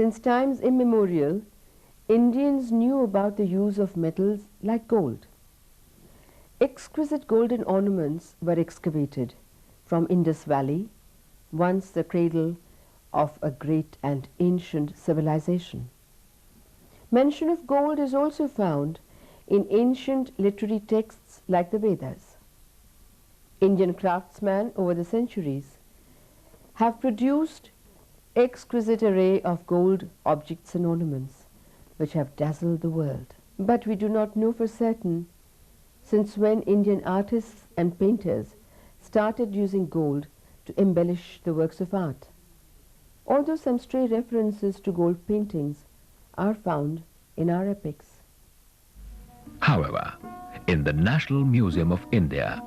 Since times immemorial, Indians knew about the use of metals like gold. Exquisite golden ornaments were excavated from Indus Valley, once the cradle of a great and ancient civilization. Mention of gold is also found in ancient literary texts like the Vedas. Indian craftsmen over the centuries have produced exquisite array of gold objects and ornaments which have dazzled the world. But we do not know for certain since when Indian artists and painters started using gold to embellish the works of art, although some stray references to gold paintings are found in our epics. However, in the National Museum of India,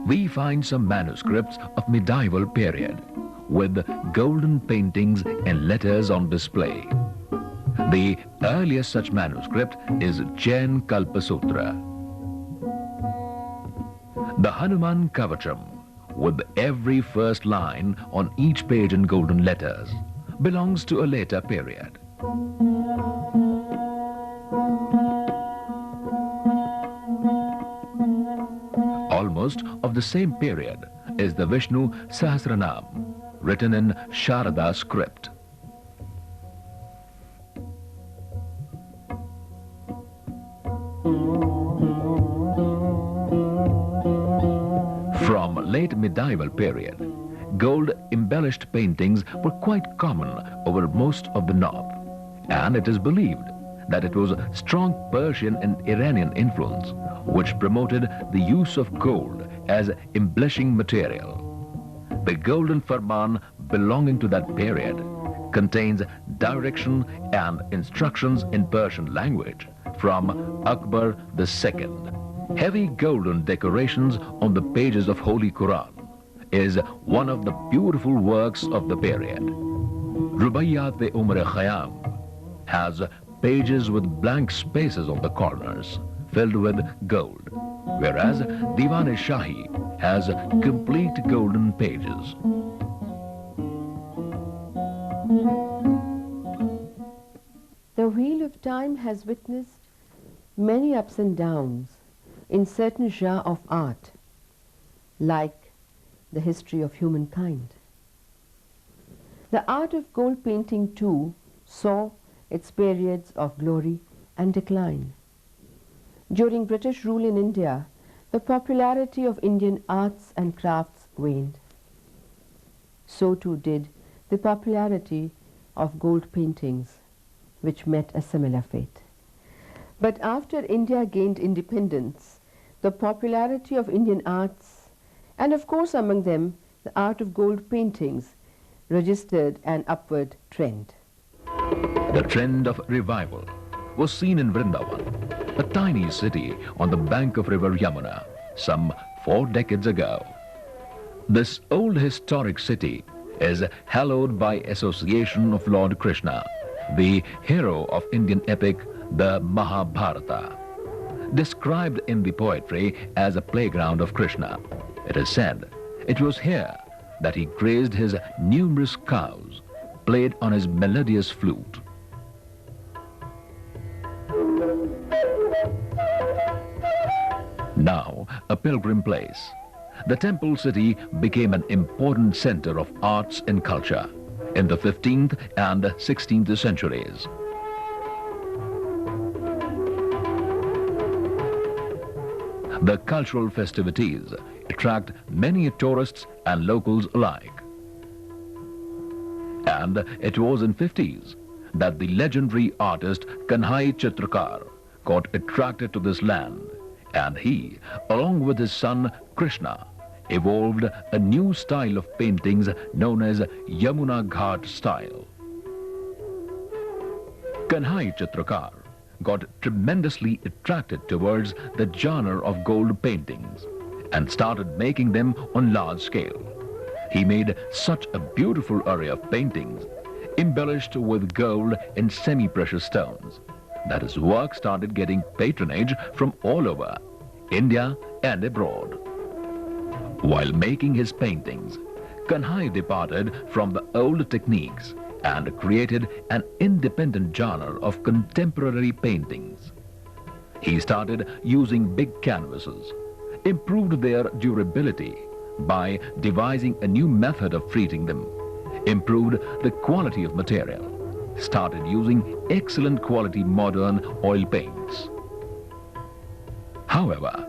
we find some manuscripts of medieval period with golden paintings and letters on display. The earliest such manuscript is Jain Kalpasutra. The Hanuman Kavacham, with every first line on each page in golden letters, belongs to a later period. Almost of the same period is the Vishnu Sahasranam, written in Sharada script. From late medieval period, gold embellished paintings were quite common over most of the north, and it is believed that it was strong Persian and Iranian influence which promoted the use of gold as embellishing material. The golden farman belonging to that period contains direction and instructions in Persian language from Akbar II. Heavy golden decorations on the pages of Holy Quran is one of the beautiful works of the period. Rubaiyat-e-Umr Khayyam has pages with blank spaces on the corners filled with gold, whereas Diwan-e-Shahi has complete golden pages. The wheel of time has witnessed many ups and downs in certain genres of art, like the history of humankind. The art of gold painting too saw its periods of glory and decline. During British rule in India, the popularity of Indian arts and crafts waned. So too did the popularity of gold paintings, which met a similar fate. But after India gained independence, the popularity of Indian arts, and of course among them the art of gold paintings, registered an upward trend. The trend of revival was seen in Vrindavan, a tiny city on the bank of river Yamuna, some 4 decades ago. This old historic city is hallowed by association of Lord Krishna, the hero of Indian epic, the Mahabharata. Described in the poetry as a playground of Krishna, it is said it was here that he grazed his numerous cows, played on his melodious flute. Now a pilgrim place, the temple city became an important center of arts and culture in the 15th and 16th centuries. The cultural festivities attract many tourists and locals alike. And it was in 50s that the legendary artist Kanhai Chitrakar got attracted to this land, and he, along with his son Krishna, evolved a new style of paintings known as Yamuna Ghat style. Kanhai Chitrakar got tremendously attracted towards the genre of gold paintings and started making them on large scale. He made such a beautiful array of paintings, embellished with gold and semi-precious stones, that his work started getting patronage from all over, India and abroad. While making his paintings, Kanhai departed from the old techniques and created an independent genre of contemporary paintings. He started using big canvases, improved their durability by devising a new method of treating them, improved the quality of material, started using excellent quality modern oil paints. However,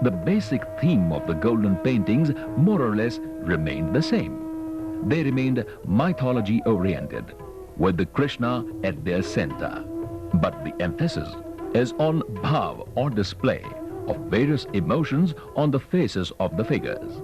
the basic theme of the golden paintings more or less remained the same. They remained mythology-oriented, with the Krishna at their center. But the emphasis is on bhav or display of various emotions on the faces of the figures.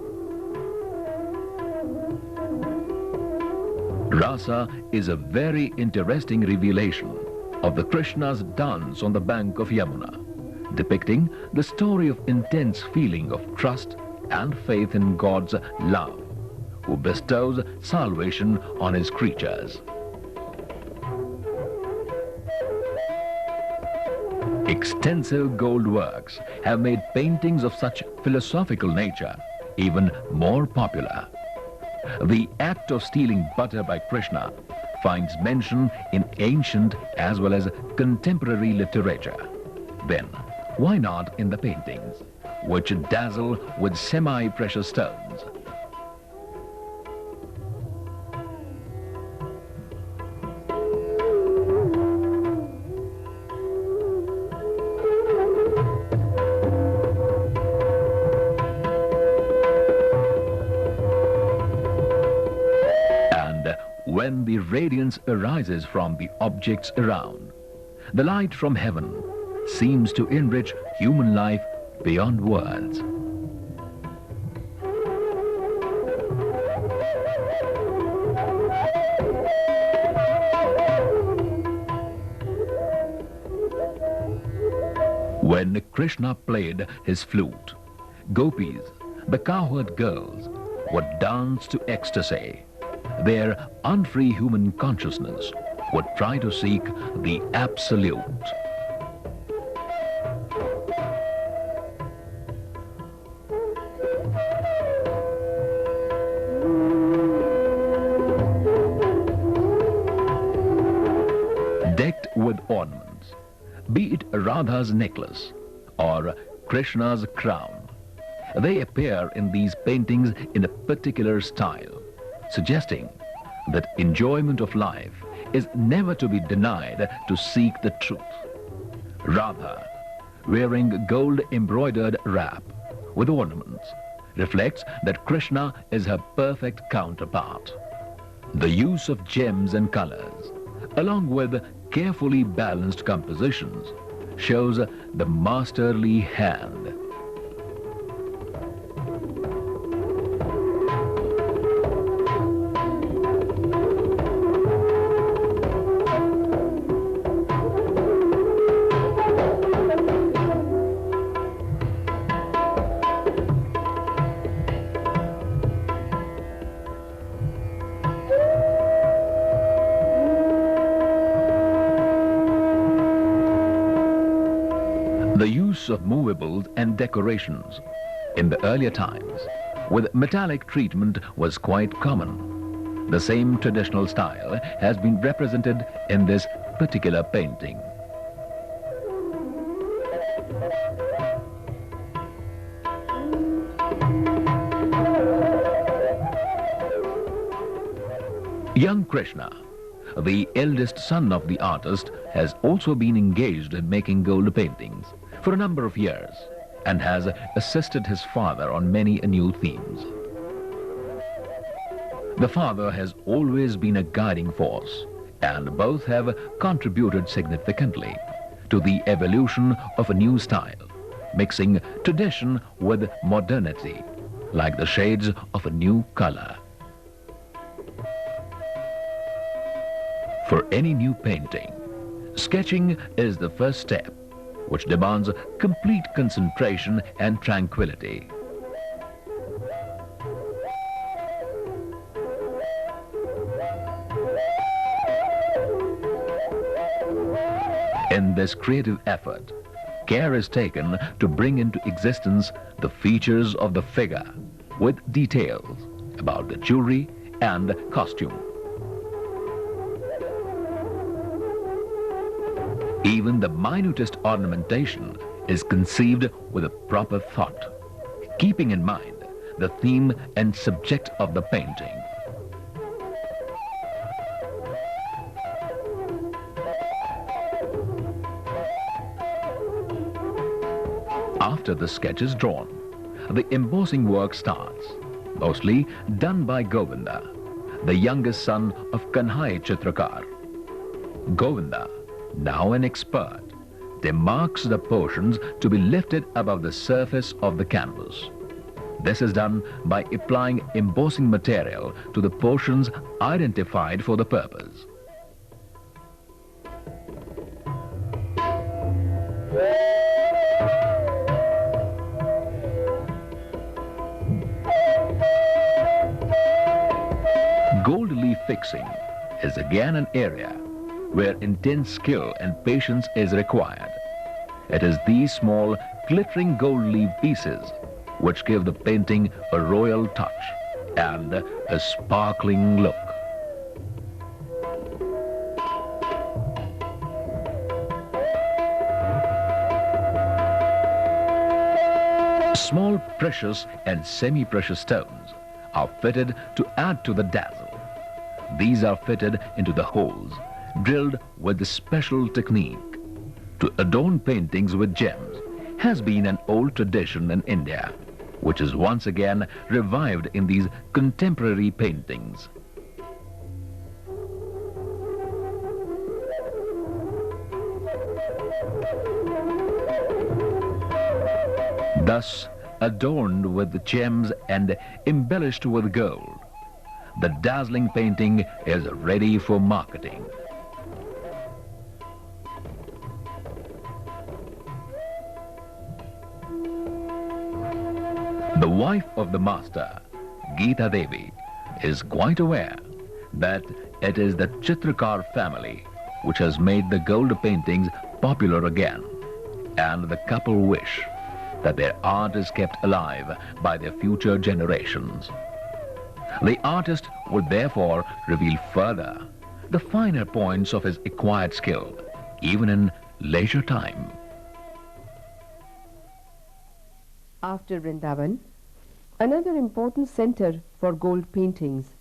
Rasa is a very interesting revelation of the Krishna's dance on the bank of Yamuna, depicting the story of intense feeling of trust and faith in God's love, who bestows salvation on his creatures. Extensive gold works have made paintings of such philosophical nature even more popular. The act of stealing butter by Krishna finds mention in ancient as well as contemporary literature. Then, why not in the paintings, which dazzle with semi-precious stones? And when the radiance arises from the objects around, the light from heaven seems to enrich human life beyond words. When Krishna played his flute, gopis, the cowherd girls, would dance to ecstasy. Their unfree human consciousness would try to seek the absolute. Decked with ornaments, be it Radha's necklace or Krishna's crown, they appear in these paintings in a particular style, suggesting that enjoyment of life is never to be denied to seek the truth. Radha, wearing gold-embroidered wrap with ornaments, reflects that Krishna is her perfect counterpart. The use of gems and colors, along with carefully balanced compositions, shows the masterly hand. The use of movables and decorations in the earlier times with metallic treatment was quite common. The same traditional style has been represented in this particular painting. Young Krishna, the eldest son of the artist, has also been engaged in making gold paintings for a number of years and has assisted his father on many new themes. The father has always been a guiding force, and both have contributed significantly to the evolution of a new style, mixing tradition with modernity, like the shades of a new color. For any new painting, sketching is the first step, which demands complete concentration and tranquility. In this creative effort, care is taken to bring into existence the features of the figure with details about the jewelry and costume. Even the minutest ornamentation is conceived with a proper thought, keeping in mind the theme and subject of the painting. After the sketch is drawn, the embossing work starts, mostly done by Govinda, the youngest son of Kanhai Chitrakar. Govinda, now an expert, demarks the portions to be lifted above the surface of the canvas. This is done by applying embossing material to the portions identified for the purpose. Gold leaf fixing is again an area where intense skill and patience is required. It is these small, glittering gold leaf pieces which give the painting a royal touch and a sparkling look. Small precious and semi-precious stones are fitted to add to the dazzle. These are fitted into the holes, drilled with a special technique. To adorn paintings with gems has been an old tradition in India, which is once again revived in these contemporary paintings. Thus, adorned with gems and embellished with gold, the dazzling painting is ready for marketing. The wife of the master, Geeta Devi, is quite aware that it is the Chitrakar family which has made the gold paintings popular again, and the couple wish that their art is kept alive by their future generations. The artist would therefore reveal further the finer points of his acquired skill, even in leisure time. After Vrindavan, another important center for gold paintings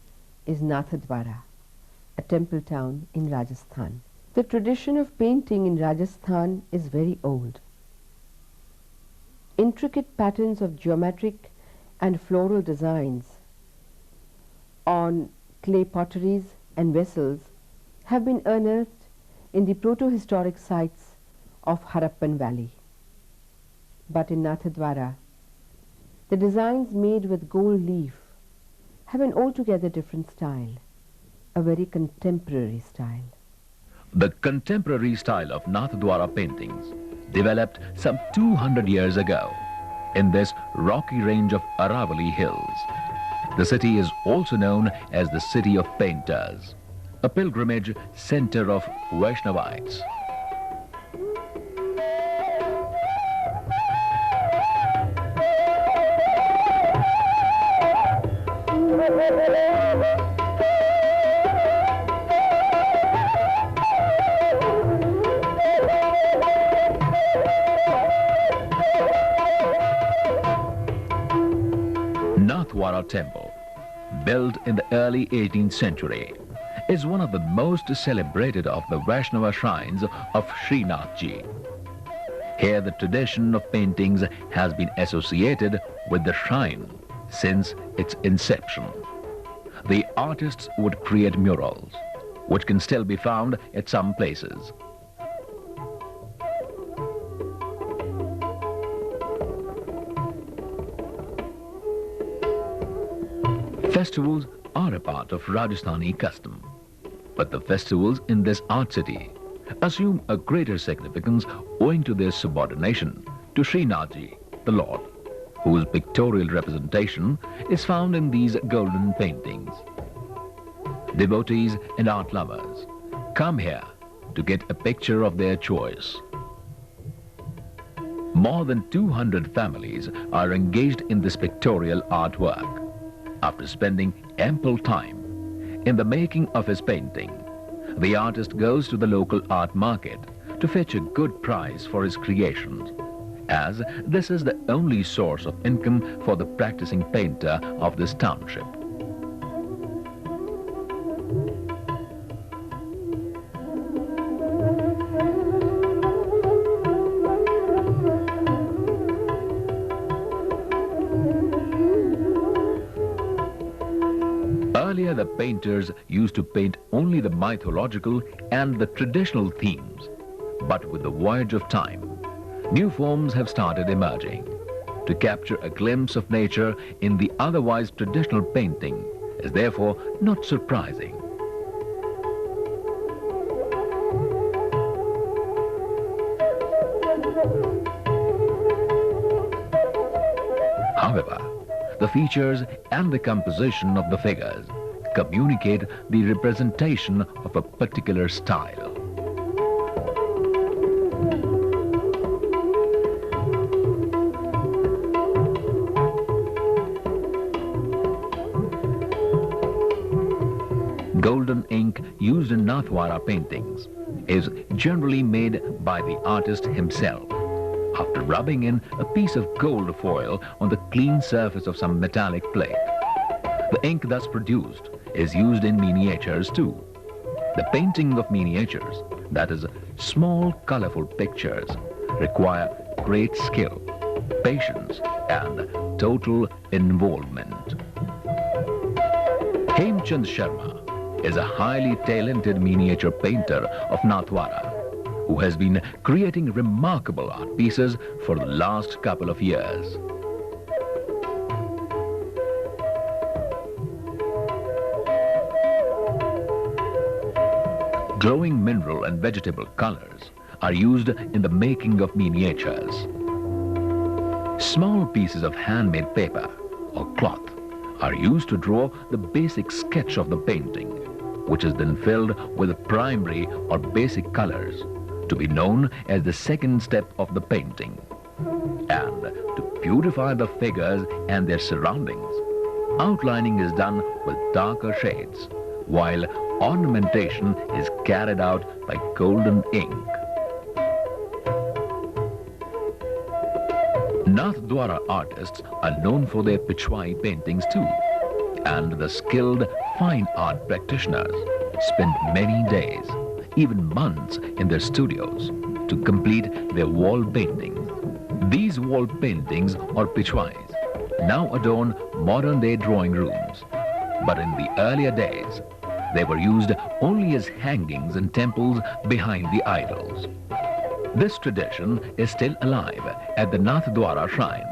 is Nathadwara, a temple town in Rajasthan. The tradition of painting in Rajasthan is very old. Intricate patterns of geometric and floral designs on clay potteries and vessels have been unearthed in the proto-historic sites of Harappan Valley. But in Nathadwara, the designs made with gold leaf have an altogether different style, a very contemporary style. The contemporary style of Nathadwara paintings developed some 200 years ago in this rocky range of Aravalli Hills. The city is also known as the City of Painters, a pilgrimage center of Vaishnavites. Nathwara Temple, built in the early 18th century, is one of the most celebrated of the Vaishnava shrines of Srinathji. Here the tradition of paintings has been associated with the shrine since its inception. The artists would create murals, which can still be found at some places. Festivals are a part of Rajasthani custom, but the festivals in this art city assume a greater significance owing to their subordination to Srinathji, the Lord, whose pictorial representation is found in these golden paintings. Devotees and art lovers come here to get a picture of their choice. More than 200 families are engaged in this pictorial artwork. After spending ample time in the making of his painting, the artist goes to the local art market to fetch a good price for his creations, as this is the only source of income for the practicing painter of this township. Earlier, the painters used to paint only the mythological and the traditional themes. But with the voyage of time, new forms have started emerging. To capture a glimpse of nature in the otherwise traditional painting is therefore not surprising. However, the features and the composition of the figures communicate the representation of a particular style. Golden ink used in Nathwara paintings is generally made by the artist himself, after rubbing in a piece of gold foil on the clean surface of some metallic plate. The ink thus produced is used in miniatures too. The painting of miniatures, that is, small colorful pictures, require great skill, patience and total involvement. Hemchand Sharma is a highly talented miniature painter of Nathwara who has been creating remarkable art pieces for the last couple of years. Glowing mineral and vegetable colors are used in the making of miniatures. Small pieces of handmade paper or cloth are used to draw the basic sketch of the painting, which is then filled with primary or basic colors, to be known as the second step of the painting. And to beautify the figures and their surroundings, outlining is done with darker shades, while ornamentation is carried out by golden ink. Nathdwara artists are known for their Pichwai paintings too, and the skilled fine art practitioners spend many days, even months, in their studios to complete their wall paintings. These wall paintings or Pichwais now adorn modern-day drawing rooms, but in the earlier days they were used only as hangings in temples behind the idols. This tradition is still alive at the Nathdwara shrine.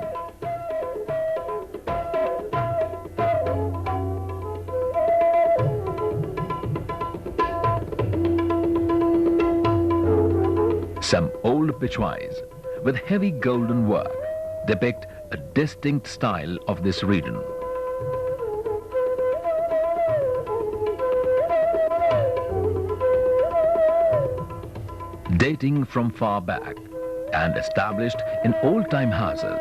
Some old Pichwais with heavy golden work depict a distinct style of this region. Dating from far back and established in old-time houses,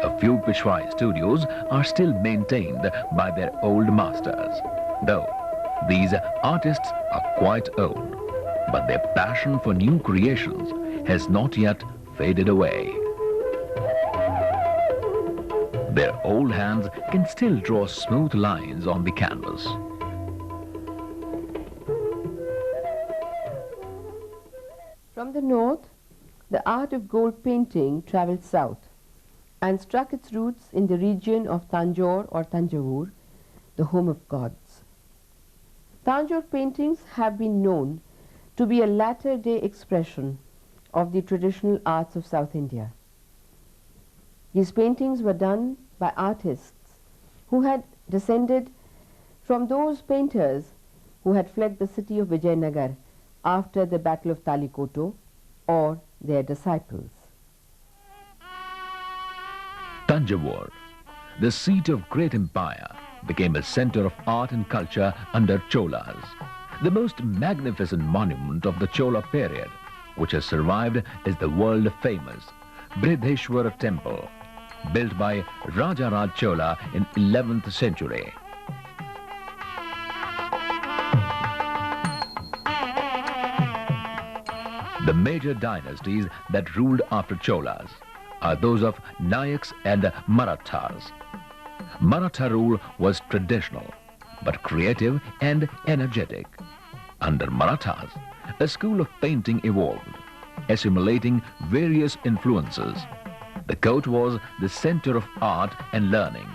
a few Pichwai studios are still maintained by their old masters, though these artists are quite old, but their passion for new creations has not yet faded away. Their old hands can still draw smooth lines on the canvas. From the north, the art of gold painting travelled south and struck its roots in the region of Tanjore or Tanjavur, the home of gods. Tanjore paintings have been known to be a latter-day expression of the traditional arts of South India. These paintings were done by artists who had descended from those painters who had fled the city of Vijayanagar after the Battle of Talikoto, or their disciples. Tanjavur, the seat of great empire, became a center of art and culture under Cholas. The most magnificent monument of the Chola period, which has survived, is the world-famous Brihdeshwara temple, built by Raja Raj Chola in 11th century. The major dynasties that ruled after Cholas are those of Nayaks and Marathas. Maratha rule was traditional, but creative and energetic. Under Marathas, a school of painting evolved, assimilating various influences. The court was the center of art and learning.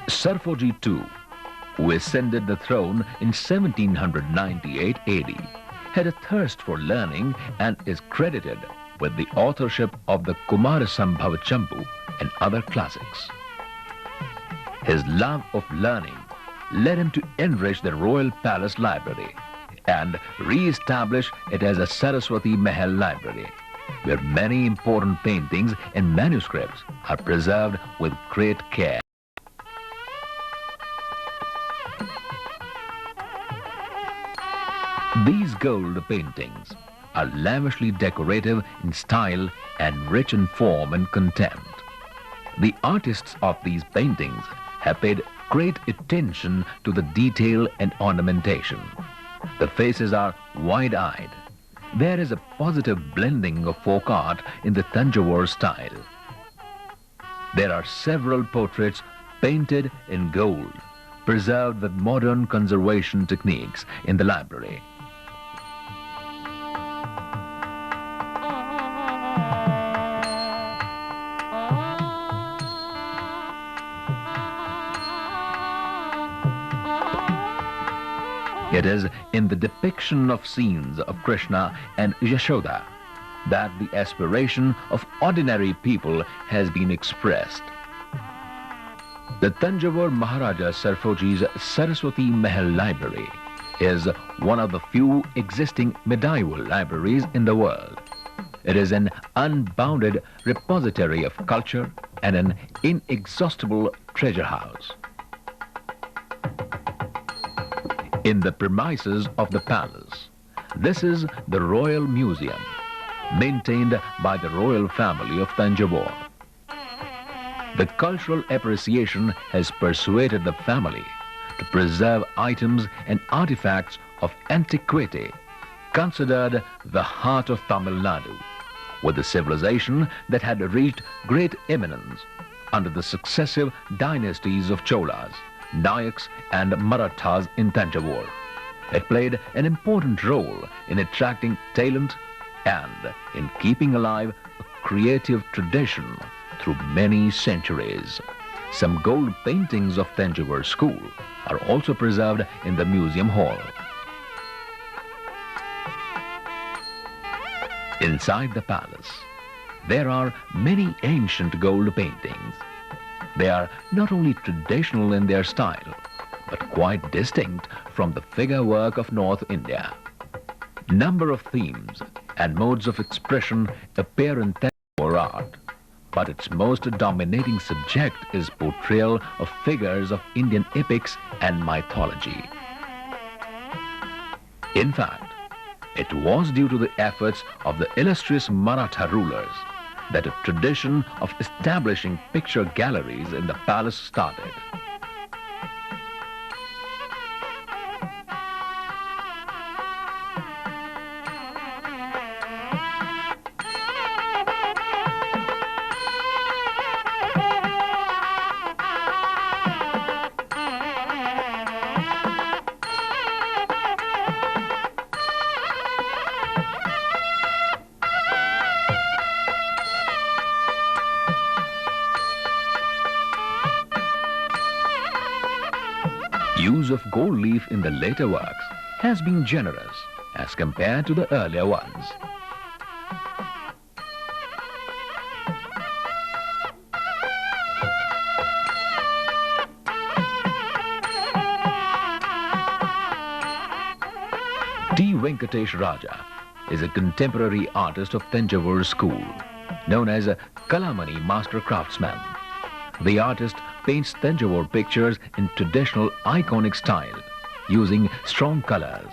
Sarfoji II, who ascended the throne in 1798 AD, had a thirst for learning and is credited with the authorship of the Kumarasambhava Champu and other classics. His love of learning led him to enrich the royal palace library and re-establish it as a Saraswati Mahal library, where many important paintings and manuscripts are preserved with great care. These gold paintings are lavishly decorative in style and rich in form and content. The artists of these paintings have paid great attention to the detail and ornamentation. The faces are wide-eyed. There is a positive blending of folk art in the Thanjavur style. There are several portraits painted in gold, preserved with modern conservation techniques in the library. It is in the depiction of scenes of Krishna and Yashoda that the aspiration of ordinary people has been expressed. The Thanjavur Maharaja Sarfoji's Saraswati Mahal Library is one of the few existing medieval libraries in the world. It is an unbounded repository of culture and an inexhaustible treasure house. In the premises of the palace, this is the Royal Museum, maintained by the royal family of Thanjavur. The cultural appreciation has persuaded the family to preserve items and artifacts of antiquity, considered the heart of Tamil Nadu, with a civilization that had reached great eminence under the successive dynasties of Cholas, Nayaks and Marathas in Thanjavur. It played an important role in attracting talent and in keeping alive a creative tradition through many centuries. Some gold paintings of Thanjavur school are also preserved in the museum hall. Inside the palace, there are many ancient gold paintings. They are not only traditional in their style, but quite distinct from the figure work of North India. Number of themes and modes of expression appear in Thanjavur art, but its most dominating subject is portrayal of figures of Indian epics and mythology. In fact, it was due to the efforts of the illustrious Maratha rulers that a tradition of establishing picture galleries in the palace started. Use of gold leaf in the later works has been generous as compared to the earlier ones. T. Venkatesh Raja is a contemporary artist of Thanjavur school, known as a Kalamani master craftsman. The artist paints Thanjavur pictures in traditional iconic style, using strong colors.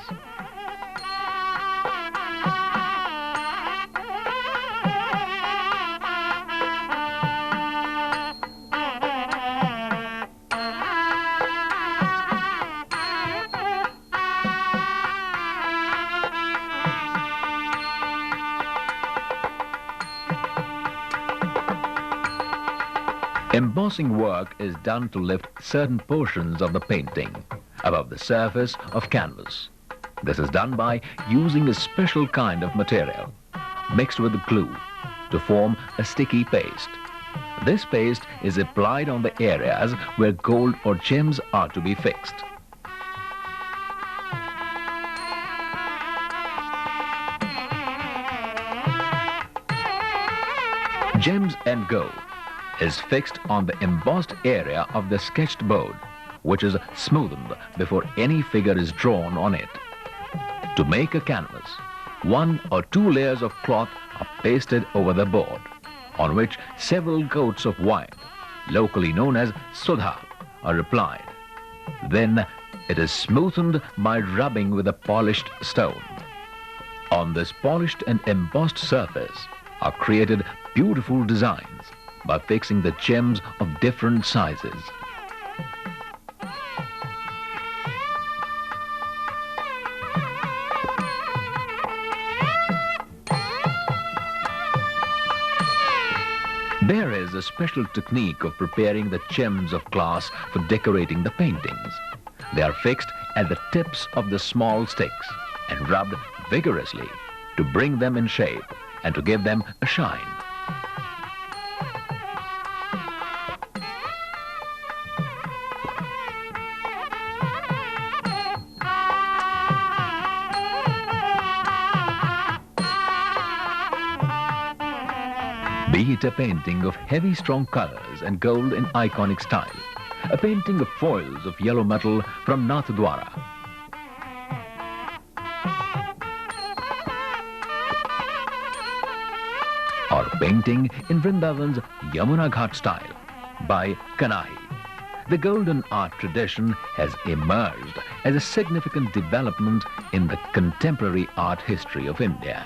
Embossing work is done to lift certain portions of the painting above the surface of canvas. This is done by using a special kind of material mixed with glue to form a sticky paste. This paste is applied on the areas where gold or gems are to be fixed. Gems and gold is fixed on the embossed area of the sketched board, which is smoothened before any figure is drawn on it. To make a canvas, 1 or 2 layers of cloth are pasted over the board, on which several coats of wine, locally known as sudha, are applied. Then it is smoothened by rubbing with a polished stone. On this polished and embossed surface are created beautiful designs by fixing the gems of different sizes. There is a special technique of preparing the gems of glass for decorating the paintings. They are fixed at the tips of the small sticks and rubbed vigorously to bring them in shape and to give them a shine. Be it a painting of heavy strong colors and gold in iconic style, a painting of foils of yellow metal from Nathdwara, or painting in Vrindavan's Yamuna Ghat style by Kanhai. The golden art tradition has emerged as a significant development in the contemporary art history of India.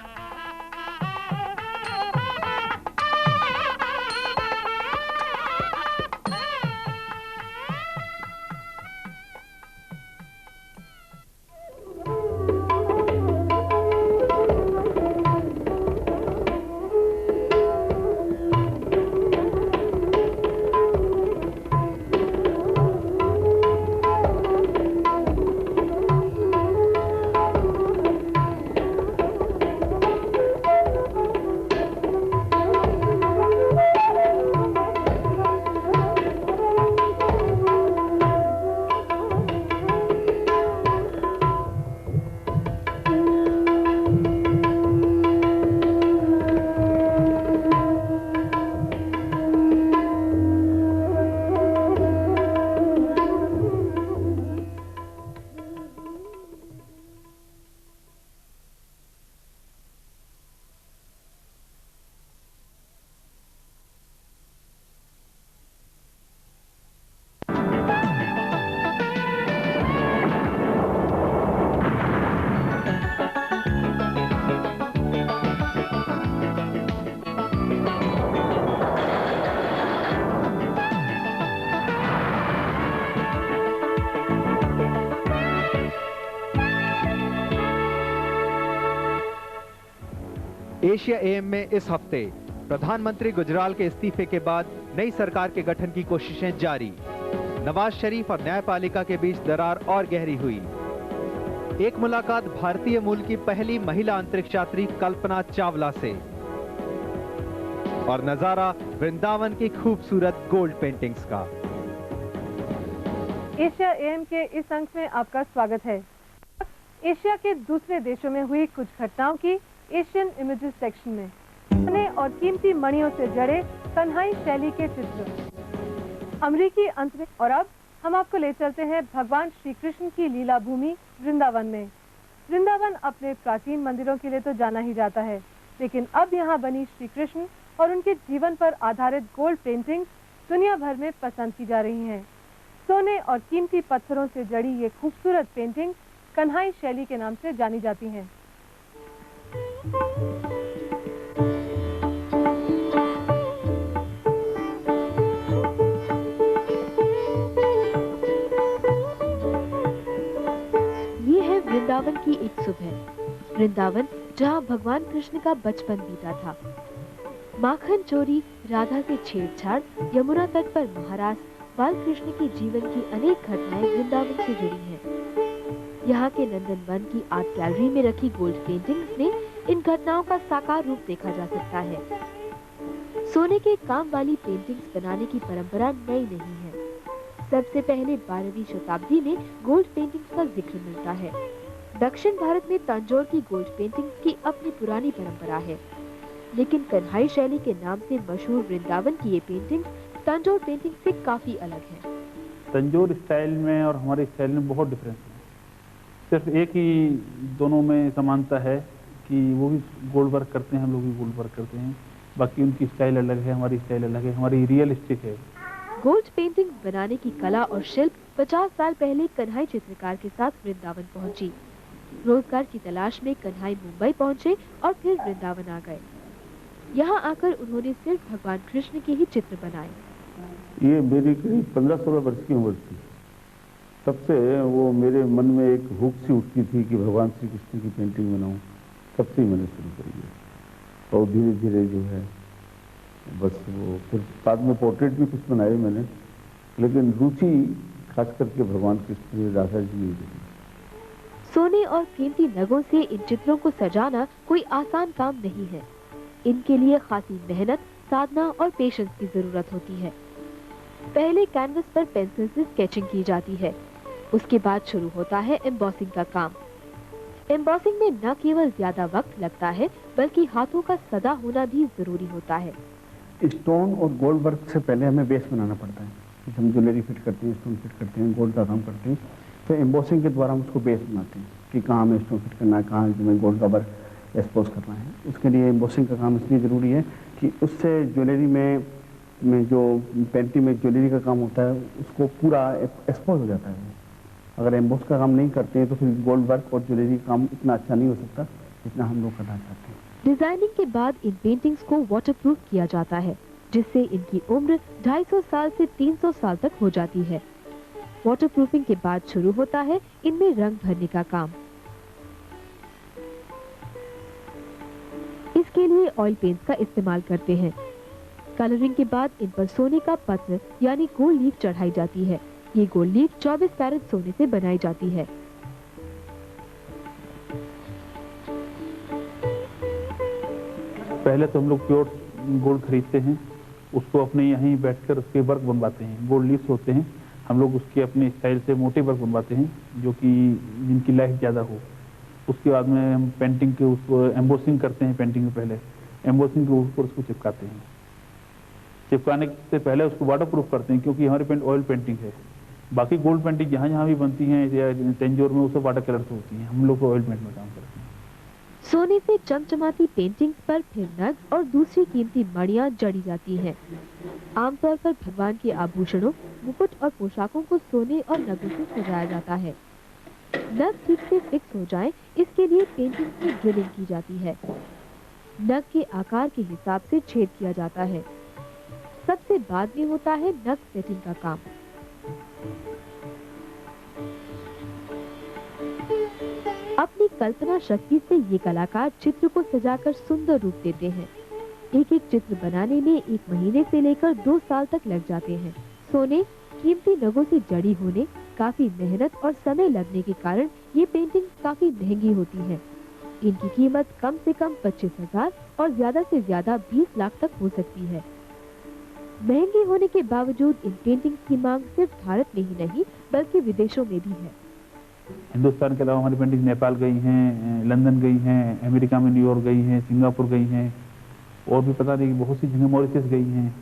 Asia एम में इस हफ्ते प्रधानमंत्री गुजराल के इस्तीफे के बाद नई सरकार के गठन की कोशिशें जारी। नवाज शरीफ और न्यायपालिका के बीच दरार और गहरी हुई। एक मुलाकात भारतीय मूल की पहली महिला अंतरिक्ष यात्री कल्पना चावला से, और नजारा वृंदावन की खूबसूरत गोल्ड पेंटिंग्स का। एशिया एम के इस अंक में आपका स्वागत है। एशिया के दूसरे देशों में हुई कुछ घटनाओं की एशियन इमेजेस सेक्शन में सोने और कीमती मणियों से जड़े कन्हाई शैली के चित्र अमरीकी अंत में। और अब हम आपको ले चलते हैं भगवान श्री कृष्ण की लीला भूमि वृंदावन में। वृंदावन अपने प्राचीन मंदिरों के लिए तो जाना ही जाता है, लेकिन अब यहाँ बनी श्री कृष्ण और उनके जीवन पर आधारित गोल्ड पेंटिंग्स दुनिया भर में पसंद की जा रही हैं। सोने और कीमती पत्थरों से जड़ी ये खूबसूरत पेंटिंग कन्हाई शैली के नाम से जानी जाती हैं। ये है वृंदावन की एक सुबह। वृंदावन जहाँ भगवान कृष्ण का बचपन बीता था। माखन चोरी, राधा से छेड़छाड़, यमुना तट पर महारास, बाल कृष्ण के जीवन की अनेक घटनाएं वृंदावन से जुड़ी हैं। यहाँ के नंदन वन की आर्ट गैलरी में रखी गोल्ड पेंटिंग्स में इन घटनाओं का साकार रूप देखा जा सकता है। सोने के काम वाली पेंटिंग्स बनाने की परंपरा नई नहीं है। सबसे पहले 12वीं शताब्दी में गोल्ड पेंटिंग्स का जिक्र मिलता है। दक्षिण भारत में तंजौर की गोल्ड पेंटिंग्स की अपनी पुरानी परंपरा है, लेकिन कन्हाई शैली के नाम से मशहूर वृंदावन की ये पेंटिंग्स तंजौर पेंटिंग से काफी अलग है। तंजौर स्टाइल में और हमारे स्टाइल में बहुत डिफरेंस है। सिर्फ एक ही दोनों में समानता है कि वो भी गोल्ड वर्क करते हैं, हम लोग भी गोल्ड वर्क करते हैं। बाकी उनकी स्टाइल अलग है, हमारी स्टाइल अलग है, हमारी रियलिस्टिक है। गोल्ड पेंटिंग बनाने की कला और शिल्प 50 साल पहले कन्हाई चित्रकार के साथ वृंदावन पहुंची। रोजगार की तलाश में कन्हाई मुंबई पहुंचे और फिर वृंदावन आ गए। यहाँ आकर उन्होंने सिर्फ भगवान कृष्ण के ही चित्र बनाए। ये मेरी करीब 15-16 वर्ष की उम्र थी। तब से वो मेरे मन में एक हुक सी उठती थी कि भगवान श्री कृष्ण की पेंटिंग बनाऊं। तब से ही मैंने शुरू करी है और धीरे धीरे जो है बस वो फिर बाद में पोर्ट्रेट भी कुछ बनाए मैंने, लेकिन रुचि खास करके भगवान कृष्ण राधा जी ने दी। सोने और कीमती नगों से इन चित्रों को सजाना कोई आसान काम नहीं है। इनके लिए खासी मेहनत, साधना और पेशेंस की जरूरत होती है। पहले कैनवस पर पेंसिल से स्केचिंग की जाती है। उसके बाद शुरू होता है एम्बॉसिंग का काम। एम्बॉसिंग में न केवल ज्यादा वक्त लगता है, बल्कि हाथों का सदा होना भी जरूरी होता है। स्टोन और गोल्ड वर्क से पहले हमें बेस बनाना पड़ता है। हम ज्वेलरी फिट करते हैं, स्टोन फिट करते हैं, गोल्ड का काम करते हैं, तो एम्बॉसिंग के द्वारा हम उसको बेस बनाते हैं कि कहाँ हमें स्टोन फिट करना है, कहाँ हमें गोल्ड का वर्क एक्सपोज करना है। उसके लिए एम्बॉसिंग का काम इसलिए ज़रूरी है कि उससे ज्वेलरी में जो पेंटिंग में ज्वेलरी का काम होता है उसको पूरा एक्सपोज हो जाता है। अगर एम्बॉस का काम नहीं करते हैं तो फिर गोल्ड वर्क और ज्वेलरी का काम इतना अच्छा नहीं हो सकता जितना हम लोग करना चाहते हैं। डिजाइनिंग के बाद इन पेंटिंग्स को वाटरप्रूफ किया जाता है, जिससे इनकी उम्र 250 साल से 300 साल तक हो जाती है। वाटरप्रूफिंग के बाद शुरू होता है इनमें रंग भरने का काम। इसके लिए ऑयल पेंट्स का इस्तेमाल करते हैं। कलरिंग के बाद इन पर सोने का पत्र यानी गोल्ड लीफ चढ़ाई जाती है। ये गोल्ड लीफ 24 कैरेट सोने से बनाई जाती है। पहले तो हम लोग प्योर गोल्ड खरीदते हैं, उसको अपने यहीं बैठकर उसके वर्क बनवाते हैं। गोल्ड लीफ्स होते हैं, हम लोग उसके अपने स्टाइल से मोटे वर्क बनवाते हैं जो कि जिनकी लाइफ ज़्यादा हो। उसके बाद में हम पेंटिंग के उसको एम्बोसिंग करते हैं। पेंटिंग में पहले एम्बोसिंग के ऊपर उसको चिपकाते हैं। चिपकाने से पहले उसको वाटर प्रूफ करते हैं, क्योंकि हमारी पेंट ऑयल पेंटिंग है। बाकी गोल्ड पेंटिंग जहाँ जहाँ भी बनती हैं तंजौर में, उससे वाटर कलर से होती हैं। हम लोग ऑयल पेंट में काम करते हैं। सोने से चमचमाती पेंटिंग्स पर फिर नग और दूसरी कीमती मणियां जड़ी जाती हैं। आमतौर पर भगवान के आभूषणों, मुकुट और पोशाकों को सोने और नगों से सजाया जाता है। नग ठीक से फिक्स हो जाएं, इसके लिए पेंटिंग में ड्रिलिंग की जाती है। नग के आकार के हिसाब से छेद किया जाता है। सबसे बाद में होता है नग सेटिंग का काम। अपनी कल्पना शक्ति से ये कलाकार चित्र को सजाकर सुंदर रूप देते हैं। एक एक चित्र बनाने में 1 महीने से लेकर 2 साल तक लग जाते हैं। सोने, कीमती नगों से जड़ी होने, काफी मेहनत और समय लगने के कारण ये पेंटिंग काफी महंगी होती हैं। इनकी कीमत कम से कम 25,000 और ज्यादा से ज्यादा 20 लाख तक हो सकती है। महंगी होने के बावजूद इन पेंटिंग्स की मांग सिर्फ भारत में ही नहीं बल्कि विदेशों में भी है। हिंदुस्तान के अलावा हमारी पेंटिंग नेपाल गई हैं, लंदन गई हैं, अमेरिका में न्यूयॉर्क गई हैं, सिंगापुर गई हैं, और भी पता नहीं बहुत सी जगह, मॉरिशस गई हैं,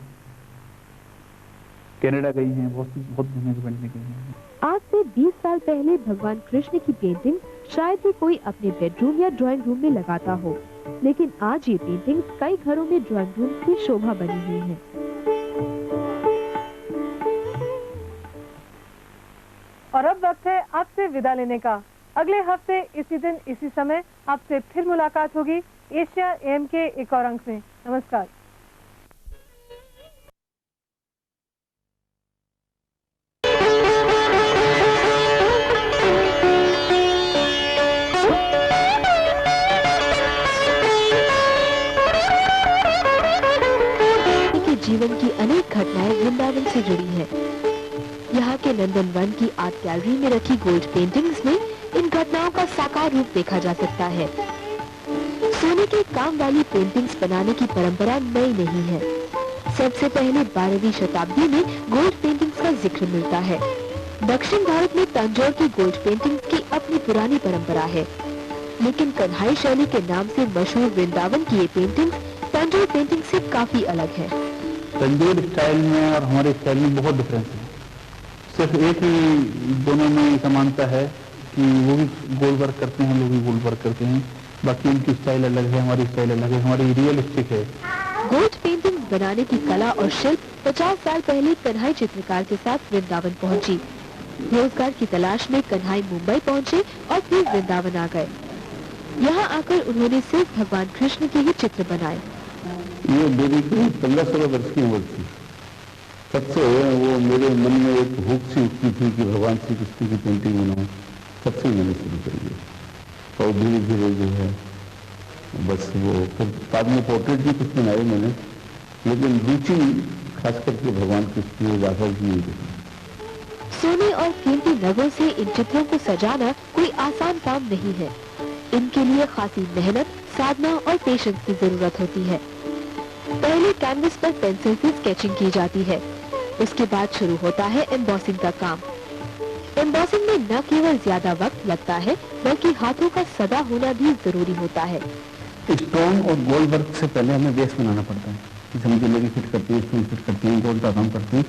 कनाडा गई हैं, बहुत जगह की पेंटिंग गई हैं। आज से 20 साल पहले भगवान कृष्ण की पेंटिंग शायद ही कोई अपने बेडरूम या ड्राइंग रूम में लगाता हो, लेकिन आज ये पेंटिंग्स कई घरों में ड्राइंग रूम की शोभा बनी हुई है। और अब वक्त है आपसे विदा लेने का। अगले हफ्ते इसी दिन इसी समय आपसे फिर मुलाकात होगी एशिया AM के एक और अंक में। नमस्कार। जीवन की अनेक घटनाएं वृंदावन से जुड़ी हैं। यहाँ के नंदन वन की आर्ट गैलरी में रखी गोल्ड पेंटिंग्स में इन घटनाओं का साकार रूप देखा जा सकता है। सोने के काम वाली पेंटिंग्स बनाने की परंपरा नई नहीं है। सबसे पहले 12वीं शताब्दी में गोल्ड पेंटिंग्स का जिक्र मिलता है। दक्षिण भारत में तंजौर की गोल्ड पेंटिंग्स की अपनी पुरानी परंपरा है, लेकिन कन्हाई शैली के नाम से मशहूर वृंदावन की ये पेंटिंग्स तंजौर पेंटिंग से काफी अलग है। तंजौर स्टाइल में और हमारे स्टाइल में बहुत डिफरेंस है। सिर्फ एक ही दोनों में समानता है कि वो भी गोल्ड वर्क करते हैं, हम लोग भी गोल्ड वर्क करते हैं। बाकी उनकी स्टाइल अलग है, हमारी स्टाइल अलग है, हमारी रियलिस्टिक है। गोल्ड पेंटिंग बनाने की कला और शिल्प 50 साल पहले कन्हाई चित्रकार के साथ वृंदावन पहुंची। रोजगार की तलाश में कन्हाई मुंबई पहुंचे और फिर वृंदावन आ गए। यहाँ आकर उन्होंने सिर्फ भगवान कृष्ण के ही चित्र बनाए। ये मेरी 15-16 वर्ष की उम्र थी। तब से वो मेरे मन में एक भूख सी उठती थी कि भगवान श्री कृष्ण की पेंटिंग बनाऊं। तब से मैंने शुरू कर दिया और धीरे धीरे जो है बस वो फिर बाद में पोर्ट्रेट भी कुछ बनाए मैंने, लेकिन रुचि खास करके भगवान कृष्ण राघव जी ने दी। सोने और कीमती नगों से इन चित्रों को सजाना कोई आसान काम नहीं है। इनके लिए खासी मेहनत, साधना और पेशेंस की जरूरत होती है। पहले कैनवस पर पेंसिल से स्केचिंग की जाती है। उसके बाद शुरू होता है एम्बॉसिंग का काम। एम्बॉसिंग में न केवल ज्यादा वक्त लगता है, बल्कि हाथों का सदा होना भी जरूरी होता है। स्टोन और गोल्ड वर्क से पहले हमें बेस बनाना पड़ता है। जैसे हम ज्वेलरी फिट करते हैं, स्टोन फिट करते हैं, गोल्ड का काम करते हैं,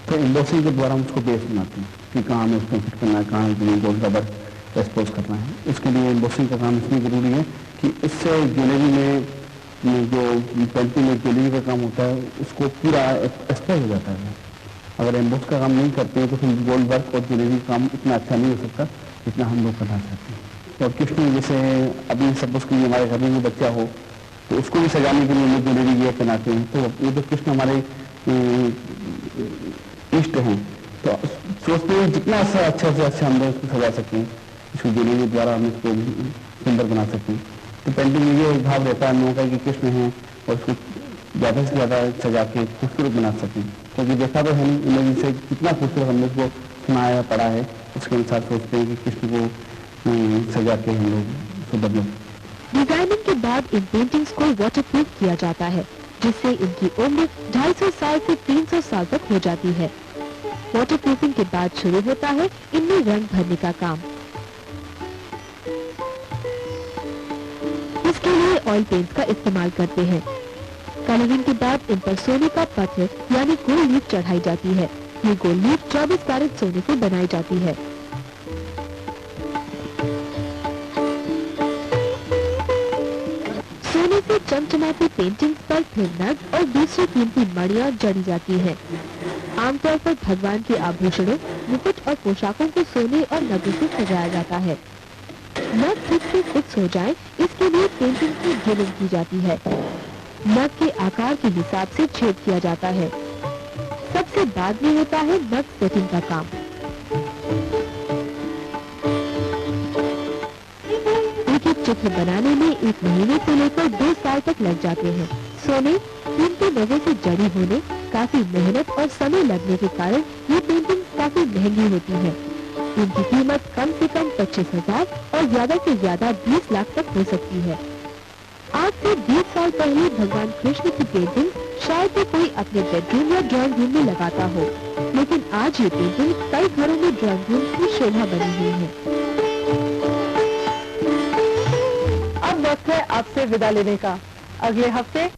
तो एम्बॉसिंग के द्वारा हम उसको बेस बनाते हैं कि कहाँ हमें स्टोन फिट करना है, कहाँ हमें गोल्ड का वर्क एक्सपोज करना है। इसके लिए एम्बॉसिंग का काम इसलिए जरूरी है कि इससे ज्वेलरी में जो पेंटिंग में ज्वेलरी का काम होता है उसको पूरा एक्सपोज हो जाता है। अगर एम्बॉस का काम नहीं करते हैं तो फिर गोल्ड वर्क और ज्वेलरी का काम इतना अच्छा नहीं हो सकता जितना हम लोग करना चाहते हैं। और कृष्ण जैसे अभी सपोज के लिए हमारे घर में बच्चा हो तो उसको भी सजाने के लिए हम लोग ज्वेलरी ये पहनाते हैं। तो ये तो कृष्ण हमारे इष्ट हैं, तो सोचते हैं जितना अच्छा से अच्छा हम लोग इसको सजा सकते हैं, इसको ज्वेलरी द्वारा हम इसको सुंदर बना सकते हैं। तो पेंटिंग में ये भाव रहता है हम लोगों का कि कृष्ण है और उसको ज़्यादा से ज़्यादा सजा के खूबसूरत बना सकें। क्योंकि देखा तो हम इमेज से कितना खूबसूरत हमने उसको सुना है, पढ़ा है, उसके अनुसार सोचते हैं कि कृष्ण को सजा के हम लोग सुंदर बना। डिजाइनिंग के बाद इन पेंटिंग्स को वाटरप्रूफ किया जाता है, जिससे इनकी उम्र 250 साल से 300 साल तक हो जाती है। वाटरप्रूफिंग के बाद शुरू होता है इनमें रंग भरने का काम। इसके लिए ऑयल पेंट्स का इस्तेमाल करते हैं। कलरिंग के बाद इन पर सोने का पत्थर यानी गोल्ड लीफ चढ़ाई जाती है। ये गोल्ड लीफ 24 कैरेट सोने से बनाई जाती है। सोने से चमचमाती पेंटिंग्स पर फिर नग और दूसरी कीमती मणियां जड़ी जाती हैं। आमतौर पर भगवान के आभूषणों, मुकुट और पोशाकों को सोने और नगों से सजाया जाता है। नग ठीक से फिक्स हो जाए, इसके लिए पेंटिंग की ड्रिलिंग की जाती है। नग के आकार के हिसाब से छेद किया जाता है। सबसे बाद में होता है नग सेटिंग का काम। एक एक चित्र बनाने में 1 महीने से लेकर 2 साल तक लग जाते हैं। सोने, कीमती नगों से जड़ी होने, काफी मेहनत और समय लगने के कारण ये पेंटिंग काफी महंगी होती है। इनकी कीमत कम से कम 25,000 और ज्यादा से ज्यादा 20 लाख तक हो सकती है। आज से 20 साल पहले भगवान कृष्ण की पेंटिंग शायद ही कोई अपने बेडरूम या ड्राइंग रूम में लगाता हो, लेकिन आज ये पेंटिंग कई घरों में ड्राइंग रूम की शोभा बनी हुई है। अब वक्त है आपसे विदा लेने का। अगले हफ्ते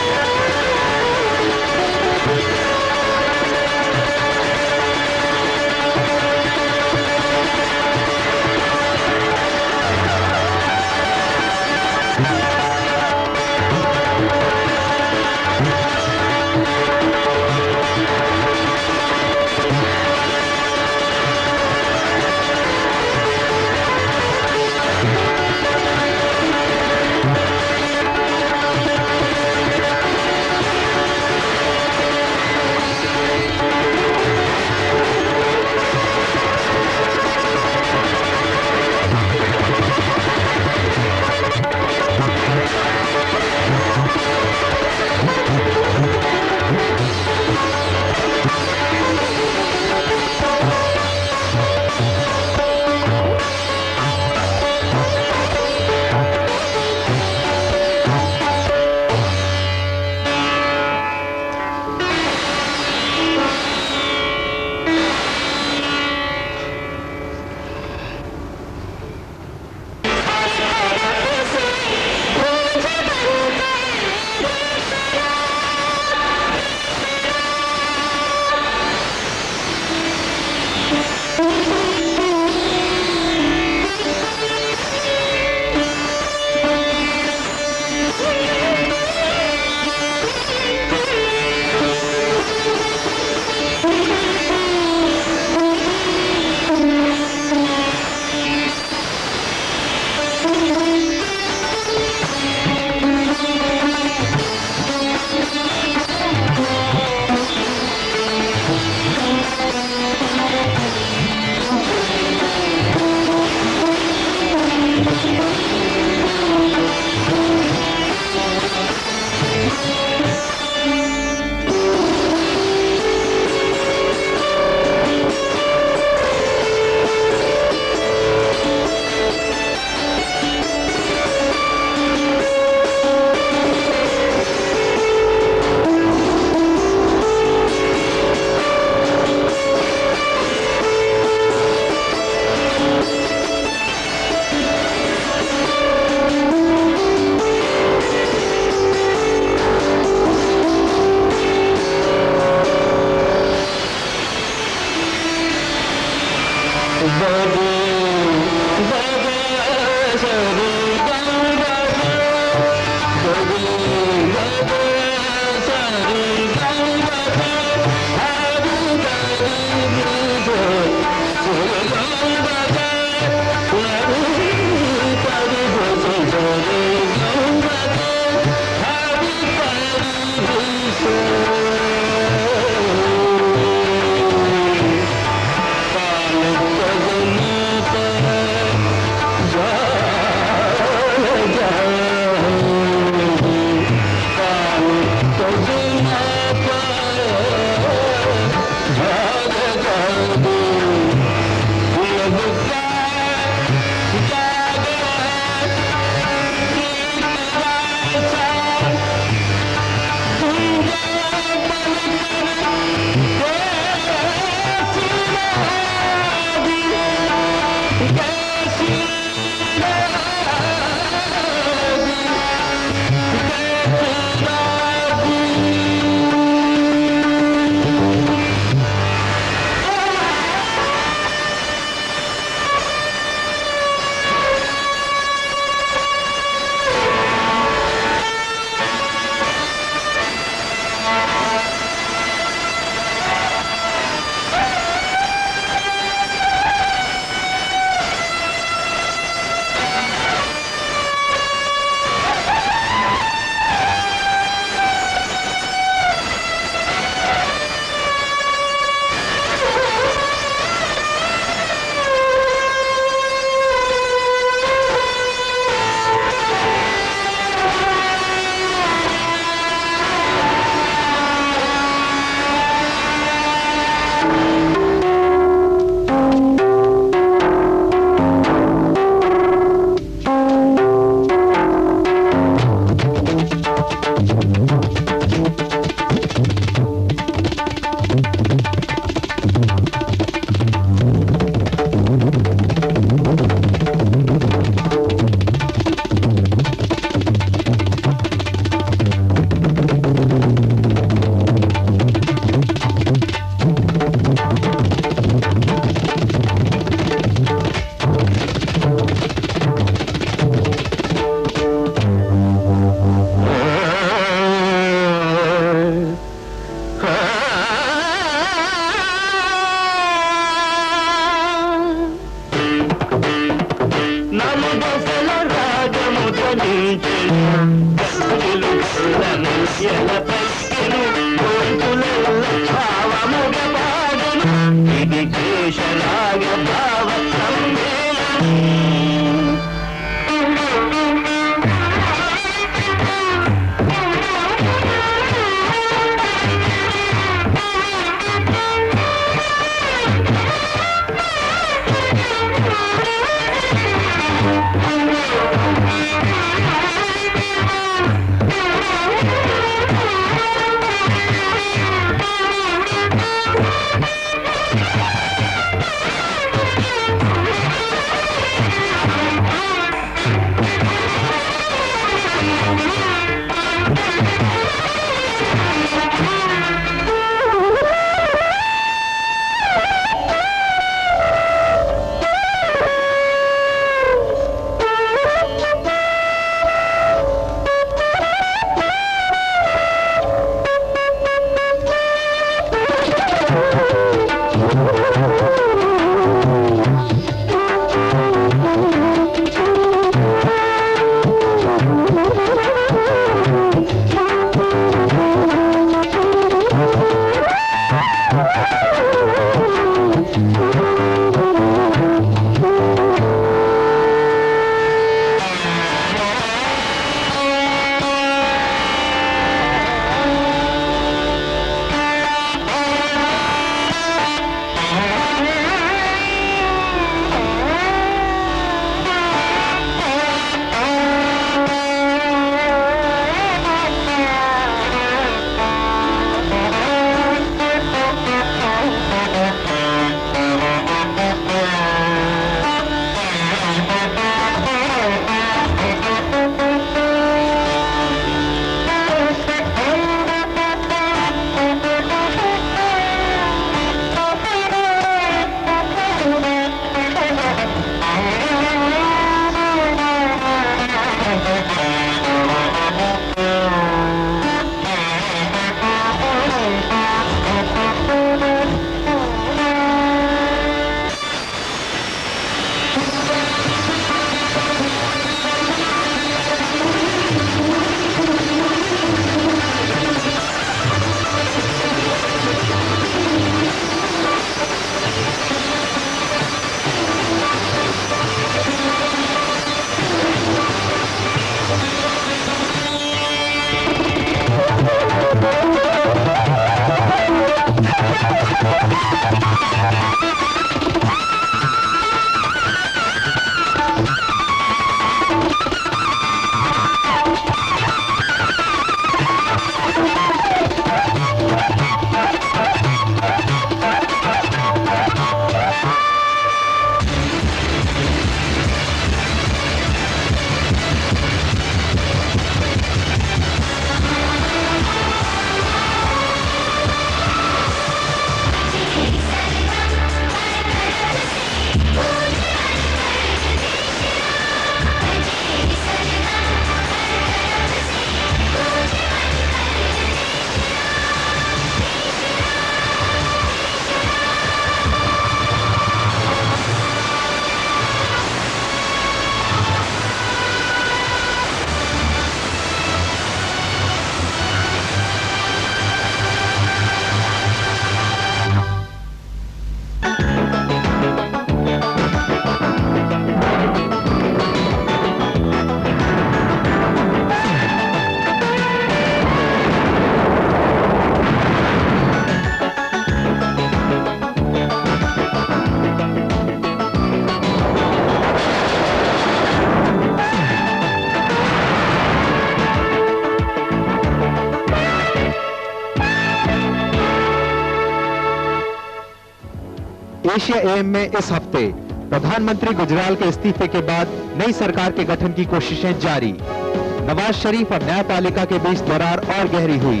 एशिया एम में इस हफ्ते प्रधानमंत्री गुजराल के इस्तीफे के बाद नई सरकार के गठन की कोशिशें जारी। नवाज शरीफ और न्यायपालिका के बीच दरार और गहरी हुई।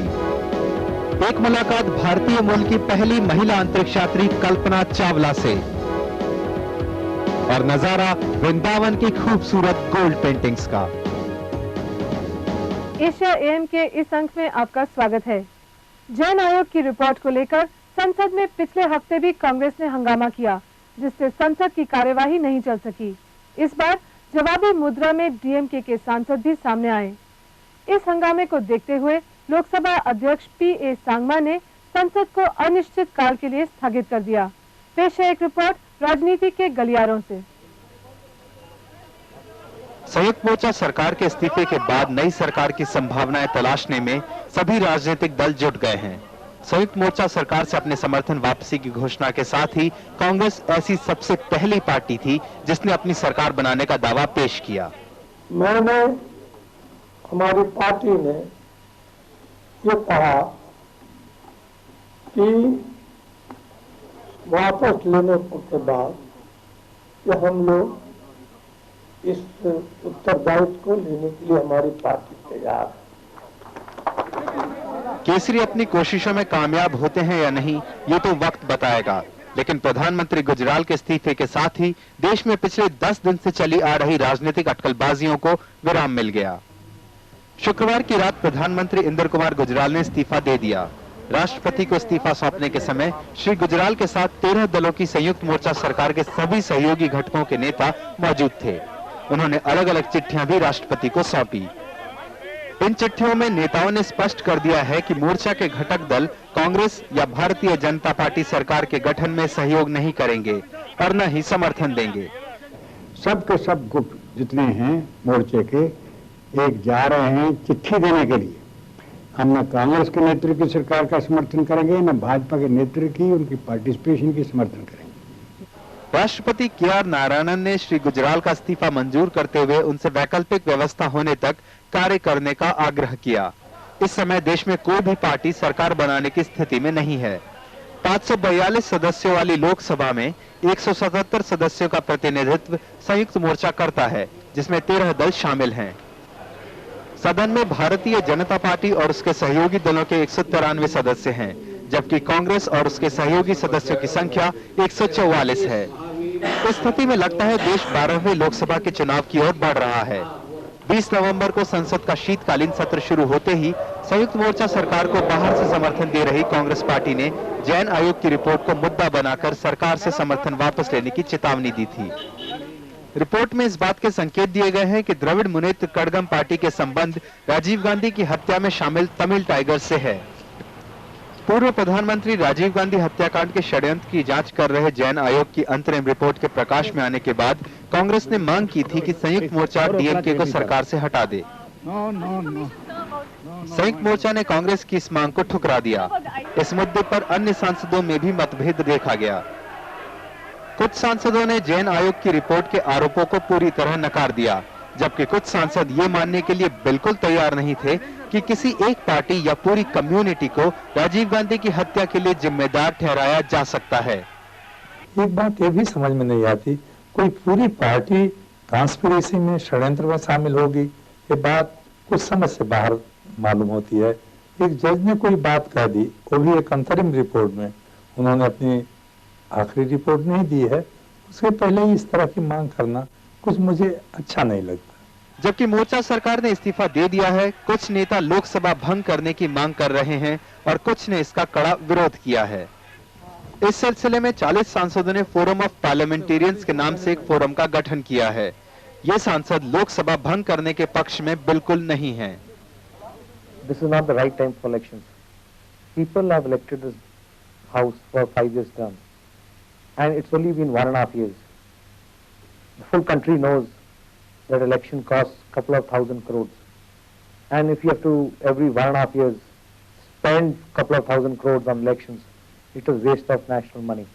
एक मुलाकात भारतीय मूल की पहली महिला अंतरिक्ष यात्री कल्पना चावला से। और नजारा वृंदावन की खूबसूरत गोल्ड पेंटिंग्स का। एशिया एम के इस अंक में आपका स्वागत है। जैन आयोग की रिपोर्ट को लेकर संसद में पिछले हफ्ते भी कांग्रेस ने हंगामा किया, जिससे संसद की कार्यवाही नहीं चल सकी। इस बार जवाबी मुद्रा में डीएमके के सांसद भी सामने आए। इस हंगामे को देखते हुए लोकसभा अध्यक्ष पीए सांगमा ने संसद को अनिश्चित काल के लिए स्थगित कर दिया। पेश है एक रिपोर्ट राजनीति के गलियारों से। संयुक्त मोर्चा सरकार के इस्तीफे के बाद नई सरकार की संभावनाएं तलाशने में सभी राजनीतिक दल जुट गए हैं। संयुक्त मोर्चा सरकार से अपने समर्थन वापसी की घोषणा के साथ ही कांग्रेस ऐसी सबसे पहली पार्टी थी जिसने अपनी सरकार बनाने का दावा पेश किया। मैंने हमारी पार्टी ने ये कहा कि वापस लेने के बाद कि हम लोग इस उत्तरदायित्व को लेने के लिए हमारी पार्टी तैयार है। केसरी अपनी कोशिशों में कामयाब होते हैं या नहीं, ये तो वक्त बताएगा। लेकिन प्रधानमंत्री गुजराल के इस्तीफे के साथ ही देश में पिछले 10 दिन से चली आ रही राजनीतिक अटकलबाजियों को विराम मिल गया। शुक्रवार की रात प्रधानमंत्री इंद्र कुमार गुजराल ने इस्तीफा दे दिया। राष्ट्रपति को इस्तीफा सौंपने के समय श्री गुजराल के साथ 13 दलों की संयुक्त मोर्चा सरकार के सभी सहयोगी घटकों के नेता मौजूद थे। उन्होंने अलग अलग चिट्ठियां भी राष्ट्रपति को सौंपी। इन चिट्ठियों में नेताओं ने स्पष्ट कर दिया है कि मोर्चा के घटक दल कांग्रेस या भारतीय जनता पार्टी सरकार के गठन में सहयोग नहीं करेंगे और न ही समर्थन देंगे। सब के सब गुट जितने हैं मोर्चे के एक जा रहे हैं चिट्ठी देने के लिए। हम न कांग्रेस के नेतृत्व की सरकार का समर्थन करेंगे, न भाजपा के नेतृत्व की उनकी पार्टिसिपेशन की समर्थन करेंगे। राष्ट्रपति के.आर. नारायणन ने श्री गुजराल का इस्तीफा मंजूर करते हुए उनसे वैकल्पिक व्यवस्था होने तक कार्य करने का आग्रह किया। इस समय देश में कोई भी पार्टी सरकार बनाने की स्थिति में नहीं है। 542 सदस्यों वाली लोकसभा में 177 सदस्यों का प्रतिनिधित्व संयुक्त मोर्चा करता है, जिसमें 13 दल शामिल हैं। सदन में भारतीय जनता पार्टी और उसके सहयोगी दलों के 193 सदस्य हैं, जबकि कांग्रेस और उसके सहयोगी सदस्यों की संख्या 144 है। इस स्थिति में लगता है देश 12वें लोकसभा के चुनाव की ओर बढ़ रहा है। 20 नवंबर को संसद का शीतकालीन सत्र शुरू होते ही संयुक्त मोर्चा सरकार को बाहर से समर्थन दे रही कांग्रेस पार्टी ने जैन आयोग की रिपोर्ट को मुद्दा बनाकर सरकार से समर्थन वापस लेने की चेतावनी दी थी। रिपोर्ट में इस बात के संकेत दिए गए हैं कि द्रविड़ मुनेत्र कड़गम पार्टी के संबंध राजीव गांधी की हत्या में शामिल तमिल टाइगर से है। पूर्व प्रधानमंत्री राजीव गांधी हत्याकांड के षड्यंत्र की जांच कर रहे जैन आयोग की अंतरिम रिपोर्ट के प्रकाश में आने के बाद कांग्रेस ने मांग की थी कि संयुक्त मोर्चा डीएमके को सरकार से हटा दे। संयुक्त मोर्चा ने कांग्रेस की इस मांग को ठुकरा दिया। इस मुद्दे पर अन्य सांसदों में भी मतभेद देखा गया। कुछ सांसदों ने जैन आयोग की रिपोर्ट के आरोपों को पूरी तरह नकार दिया, जबकि कुछ सांसद ये मानने के लिए बिल्कुल तैयार नहीं थे कि किसी एक पार्टी या पूरी कम्युनिटी को राजीव गांधी की हत्या के लिए जिम्मेदार ठहराया जा सकता है। एक बात ये भी समझ में नहीं आती, कोई पूरी पार्टी कॉन्स्पिरेसी में, षड्यंत्र में शामिल होगी, ये बात कुछ समझ से बाहर मालूम होती है। एक जज ने कोई बात कह दी, वो भी एक अंतरिम रिपोर्ट में, उन्होंने अपनी आखिरी रिपोर्ट नहीं दी है, उसके पहले ही इस तरह की मांग करना कुछ मुझे अच्छा नहीं लगता। जबकि मोर्चा सरकार ने इस्तीफा दे दिया है, कुछ नेता लोकसभा भंग करने की मांग कर रहे हैं और कुछ ने इसका कड़ा विरोध किया है। इस सिलसिले में 40 सांसदों ने फोरम ऑफ पार्लियामेंटेरियंस के नाम से एक फोरम का गठन किया है। ये सांसद लोकसभा भंग करने के पक्ष में बिल्कुल नहीं हैं। This is not the right time for elections. People have elected this house for 5 years term, and it's only been 1.5 years. The full country knows that election costs a couple of thousand crores, and if you have to every 1.5 years spend a couple of thousand crores on elections, it is waste of national money.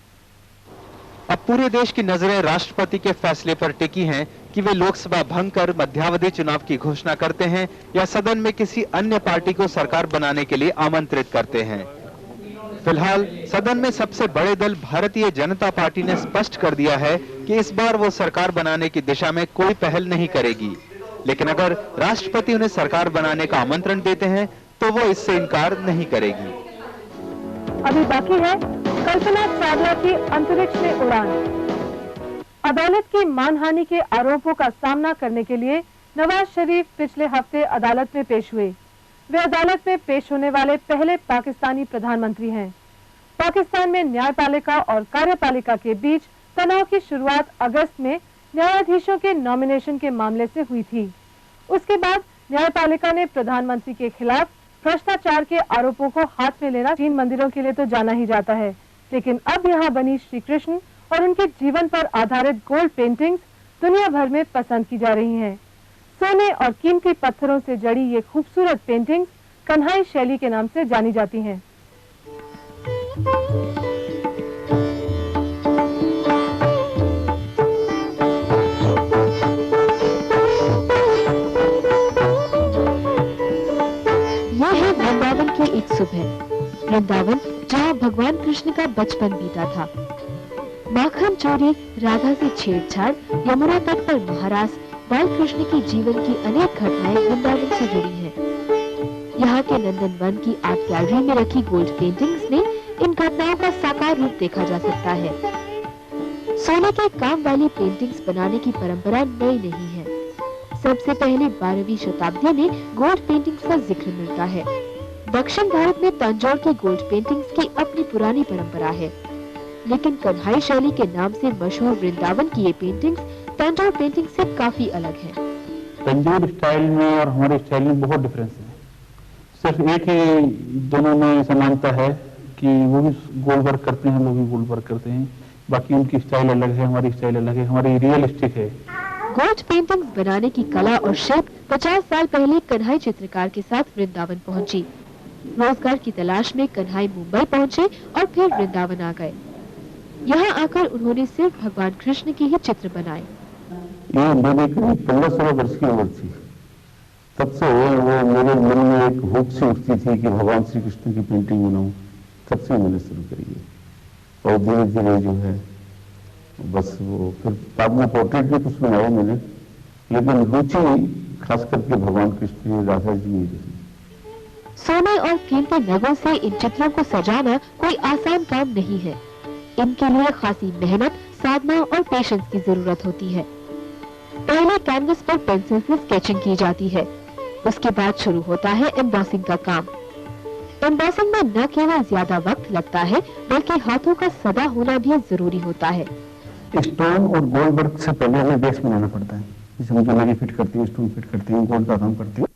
अब पूरे देश की नजरें राष्ट्रपति के फैसले पर टिकी हैं कि वे लोकसभा भंग कर मध्यावधि चुनाव की घोषणा करते हैं या सदन में किसी अन्य पार्टी को सरकार बनाने के लिए आमंत्रित करते हैं। फिलहाल सदन में सबसे बड़े दल भारतीय जनता पार्टी ने स्पष्ट कर दिया है कि इस बार वो सरकार बनाने की दिशा में कोई पहल नहीं करेगी, लेकिन अगर राष्ट्रपति उन्हें सरकार बनाने का आमंत्रण देते हैं तो वो इससे इनकार नहीं करेगी। अभी बाकी है कल्पना चावला की अंतरिक्ष में उड़ान। अदालत की मानहानि के आरोपों का सामना करने के लिए नवाज शरीफ पिछले हफ्ते अदालत में पेश हुए। वे अदालत में पेश होने वाले पहले पाकिस्तानी प्रधानमंत्री हैं। पाकिस्तान में न्यायपालिका और कार्यपालिका के बीच तनाव की शुरुआत अगस्त में न्यायाधीशों के नॉमिनेशन के मामले से हुई थी। उसके बाद न्यायपालिका ने प्रधानमंत्री के खिलाफ भ्रष्टाचार के आरोपों को हाथ में लेना, जिन मंदिरों के लिए तो जाना ही जाता है, लेकिन अब यहाँ बनी श्री कृष्ण और उनके जीवन पर आधारित गोल्ड पेंटिंग्स दुनिया भर में पसंद की जा रही हैं। सोने और कीमती पत्थरों से जड़ी ये खूबसूरत पेंटिंग्स कन्हाई शैली के नाम से जानी जाती हैं। यह है वृंदावन की एक सुबह। वृंदावन जहाँ भगवान कृष्ण का बचपन बीता था। माखन चोरी, राधा से छेड़छाड़, यमुना तट पर महारास, बाल कृष्ण की जीवन की अनेक घटनाएं वृंदावन से जुड़ी हैं। यहाँ के नंदन वन की आर्ट गैलरी में रखी गोल्ड पेंटिंग्स में इन घटनाओं का साकार रूप देखा जा सकता है। सोने के काम वाली पेंटिंग्स बनाने की परंपरा नई नहीं है। सबसे पहले 12वीं शताब्दी में गोल्ड पेंटिंग्स का जिक्र मिलता है। दक्षिण भारत में तंजौर के गोल्ड पेंटिंग्स की अपनी पुरानी परंपरा है, लेकिन कन्हाई शैली के नाम से मशहूर वृंदावन की ये पेंटिंग्स तंजौर पेंटिंग से काफी अलग है। तंजौर स्टाइल में और हमारे स्टाइल में बहुत डिफरेंस है। सिर्फ एक ही दोनों में समानता है कि वो भी गोल्ड वर्क करते हैं, हम लोग भी गोल्ड वर्क करते हैं। बाकी उनकी स्टाइल अलग है, हमारी स्टाइल अलग है, हमारी रियलिस्टिक है। गोल्ड पेंटिंग्स बनाने की कला और शिल्प 50 साल पहले कन्हाई चित्रकार के साथ वृंदावन पहुंची। रोजगार की तलाश में कन्हाई मुंबई पहुंचे और फिर वृंदावन आ गए। यहाँ आकर उन्होंने सिर्फ भगवान कृष्ण के ही चित्र बनाए। ये मैंने करीब 15-16 वर्ष की उम्र थी, तब से वो मेरे मन में एक भूख से उठती थी कि भगवान श्री कृष्ण की पेंटिंग बनाऊं। तब से मैंने शुरू करी है और धीरे धीरे जो है बस वो फिर बाद में पोर्ट्रेट भी कुछ बनाया मैंने, लेकिन रुचि खास करके भगवान कृष्ण राधा जी में रही। सोने और कीमती नगों से इन चित्रों को सजाना कोई आसान काम नहीं है। इनके लिए खासी मेहनत, साधना और पेशेंस की जरूरत होती है। पहले कैनवस पर पेंसिल से स्केचिंग की जाती है, उसके बाद शुरू होता है एम्बॉसिंग का काम। एम्बॉसिंग में न केवल ज्यादा वक्त लगता है, बल्कि हाथों का सदा होना भी जरूरी होता है। स्टोन और गोल्ड वर्क से पहले हमें बेस बनाना पड़ता है। जैसे हम ज्वेलरी फिट करते हैं, स्टोन फिट करते हैं, गोल्ड का काम करते हैं।